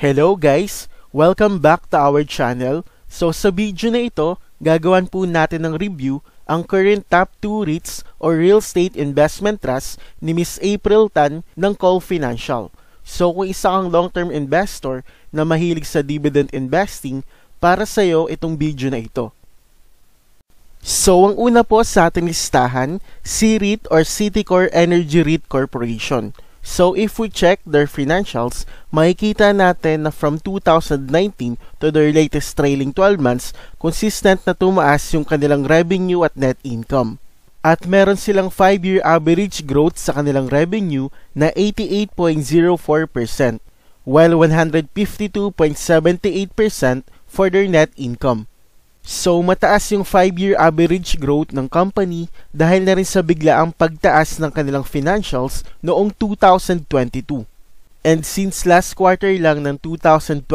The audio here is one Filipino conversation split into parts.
Hello guys! Welcome back to our channel. So sa video na ito, gagawan po natin ng review ang current top 2 REITs or Real Estate Investment Trust ni Miss April Tan ng Call Financial. So kung isa kang long-term investor na mahilig sa dividend investing, para sa iyo itong video na ito. So ang una po sa ating listahan, C-REIT or Citicorp Energy REIT Corporation. So if we check their financials, makikita natin na from 2019 to their latest trailing 12 months, consistent na tumaas yung kanilang revenue at net income. At meron silang 5-year average growth sa kanilang revenue na 88.04%, while 152.78% for their net income. So mataas yung 5-year average growth ng company dahil na rin sa biglaang pagtaas ng kanilang financials noong 2022. And since last quarter lang ng 2021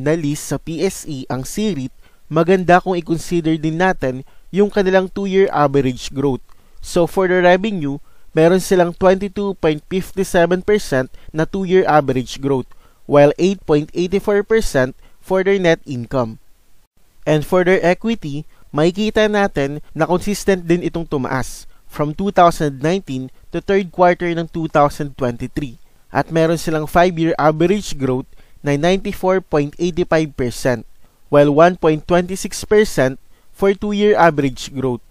na list sa PSE ang C-REIT, maganda kung i-consider din natin yung kanilang 2-year average growth. So for the revenue, meron silang 22.57% na 2-year average growth, while 8.84% for their net income. And for their equity, makikita natin na consistent din itong tumaas from 2019 to third quarter ng 2023 at meron silang 5-year average growth na 94.85% while 1.26% for 2-year average growth.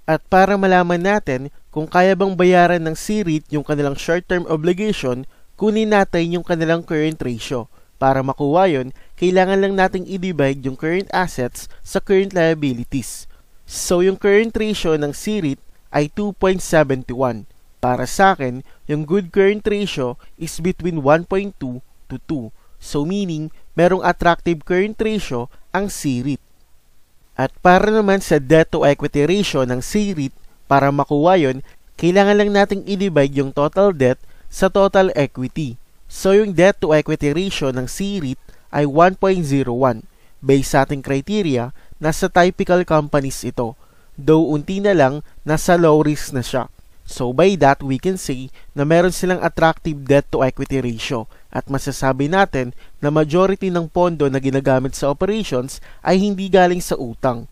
At para malaman natin kung kaya bang bayaran ng C-REIT yung kanilang short-term obligation, kunin natin yung kanilang current ratio. Para makuha yun, kailangan lang nating i-divide yung current assets sa current liabilities. So yung current ratio ng C-REIT ay 2.71. Para sa akin, yung good current ratio is between 1.2 to 2. So meaning, merong attractive current ratio ang C-REIT. At para naman sa debt to equity ratio ng C-REIT, para makuha yun, kailangan lang nating i-divide yung total debt sa total equity. So yung debt to equity ratio ng C-REIT ay 1.01. Based sa ating criteria, nasa typical companies ito. Though unti na lang, nasa low risk na siya. So by that, we can say na meron silang attractive debt to equity ratio. At masasabi natin na majority ng pondo na ginagamit sa operations ay hindi galing sa utang.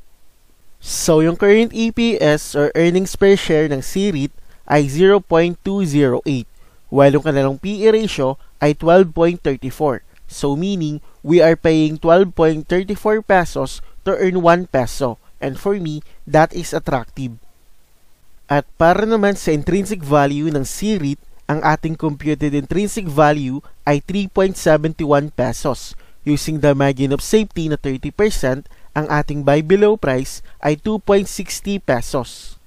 So yung current EPS or earnings per share ng C-REIT ay 0.208. While yung kanilang PE ratio ay 12.34. So meaning, we are paying 12.34 pesos to earn 1 peso. And for me, that is attractive. At para naman sa intrinsic value ng C-REIT, ang ating computed intrinsic value ay 3.71 pesos. Using the margin of safety na 30%, ang ating buy below price ay 2.60 pesos.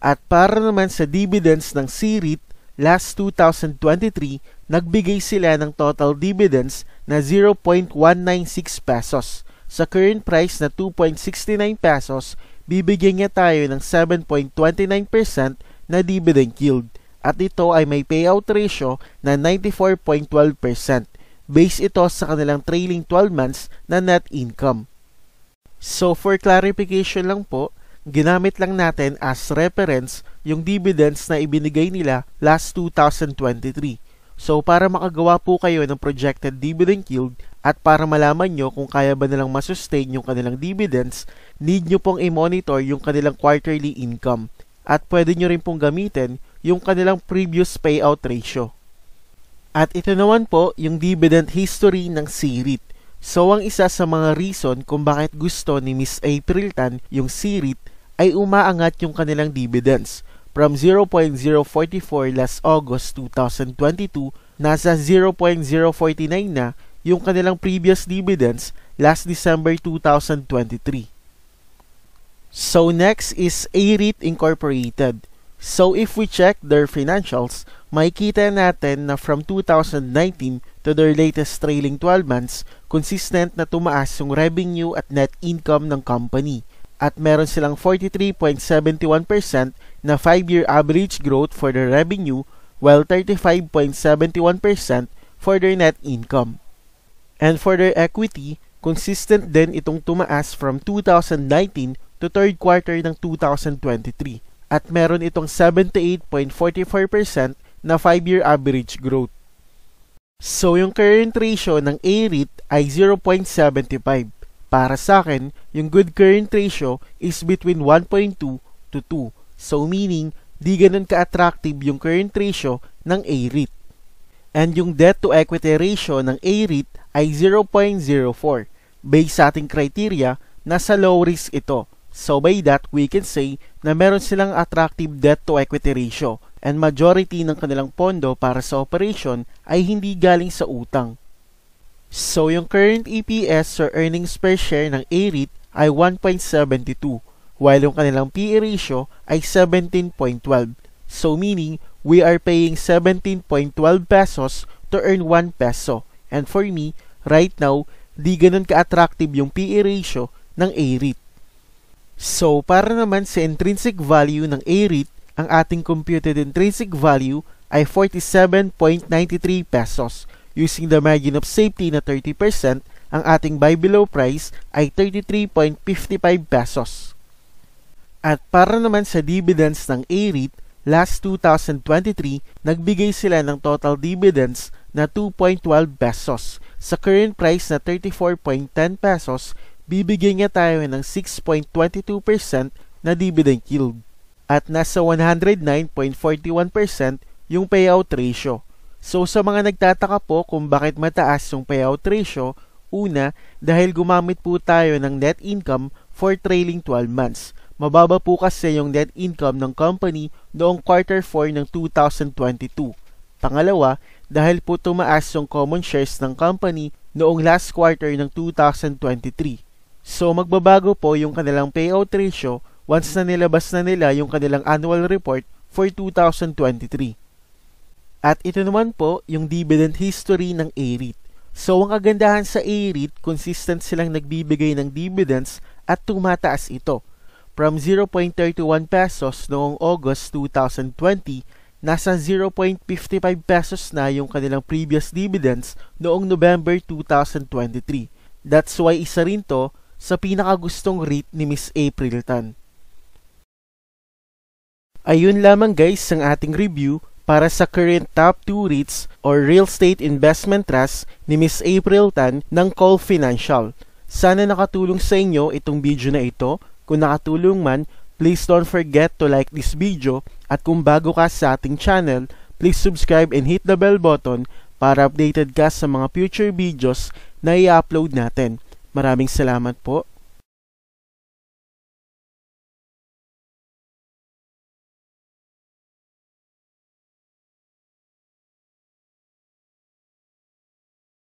At para naman sa dividends ng C-REIT, last 2023, nagbigay sila ng total dividends na 0.196 pesos. Sa current price na 2.69 pesos, bibigyan niya tayo ng 7.29% na dividend yield. At ito ay may payout ratio na 94.12%. Base ito sa kanilang trailing 12 months na net income. So for clarification lang po, ginamit lang natin as reference yung dividends na ibinigay nila last 2023. So para makagawa po kayo ng projected dividend yield at para malaman nyo kung kaya ba nilang masustain yung kanilang dividends, need nyo pong i-monitor yung kanilang quarterly income. At pwede nyo rin pong gamitin yung kanilang previous payout ratio. At ito naman po yung dividend history ng C-REIT. So ang isa sa mga reason kung bakit gusto ni Miss April Tan yung C-REIT ay umaangat yung kanilang dividends. From 0.044 last August 2022, nasa 0.049 na yung kanilang previous dividends last December 2023. So next is A-REIT Incorporated. So if we check their financials, makikita natin na from 2019 to their latest trailing 12 months, consistent na tumaas yung revenue at net income ng company. At meron silang 43.71% na 5-year average growth for their revenue while 35.71% for their net income. And for their equity, consistent din itong tumaas from 2019 to third quarter ng 2023 at meron itong 78.44% na 5-year average growth. So yung current ratio ng A-REIT ay 0.75. Para sa akin, yung good current ratio is between 1.2 to 2. So meaning, di ganun ka-attractive yung current ratio ng A-REIT. And yung debt to equity ratio ng A-REIT ay 0.04. Based sa ating criteria, nasa low risk ito. So by that, we can say na meron silang attractive debt to equity ratio and majority ng kanilang pondo para sa operation ay hindi galing sa utang. So yung current EPS or earnings per share ng A-REIT ay 1.72 while yung kanilang PE ratio ay 17.12. So meaning, we are paying 17.12 pesos to earn 1 peso. And for me, right now, di ganun ka-attractive yung PE ratio ng A-REIT. So, para naman sa intrinsic value ng A-REIT, ang ating computed intrinsic value ay 47.93 pesos. Using the margin of safety na 30%, ang ating buy below price ay 33.55 pesos. At para naman sa dividends ng A-REIT, last 2023, nagbigay sila ng total dividends na 2.12 pesos. Sa current price na 34.10 pesos, bibigyan niya tayo ng 6.22% na dividend yield. At nasa 109.41% yung payout ratio. So sa mga nagtataka po kung bakit mataas yung payout ratio, una, dahil gumamit po tayo ng net income for trailing 12 months. Mababa po kasi yung net income ng company noong quarter 4 ng 2022. Pangalawa, dahil po tumaas yung common shares ng company noong last quarter ng 2023. So magbabago po yung kanilang payout ratio once na nilabas na nila yung kanilang annual report for 2023. At ito naman po yung dividend history ng A-REIT. So ang kagandahan sa A-REIT, consistent silang nagbibigay ng dividends at tumataas ito. From 0.31 pesos noong August 2020, nasa 0.55 pesos na yung kanilang previous dividends noong November 2023. That's why isa rin to sa pinakagustong REIT ni Miss April Tan. Ayun lamang guys ang ating review para sa current top 2 REITs or Real Estate Investment Trust ni Miss April Tan ng Call Financial. Sana nakatulong sa inyo itong video na ito. Kung nakatulong man, please don't forget to like this video at kung bago ka sa ating channel, please subscribe and hit the bell button para updated ka sa mga future videos na i-upload natin. Maraming salamat po.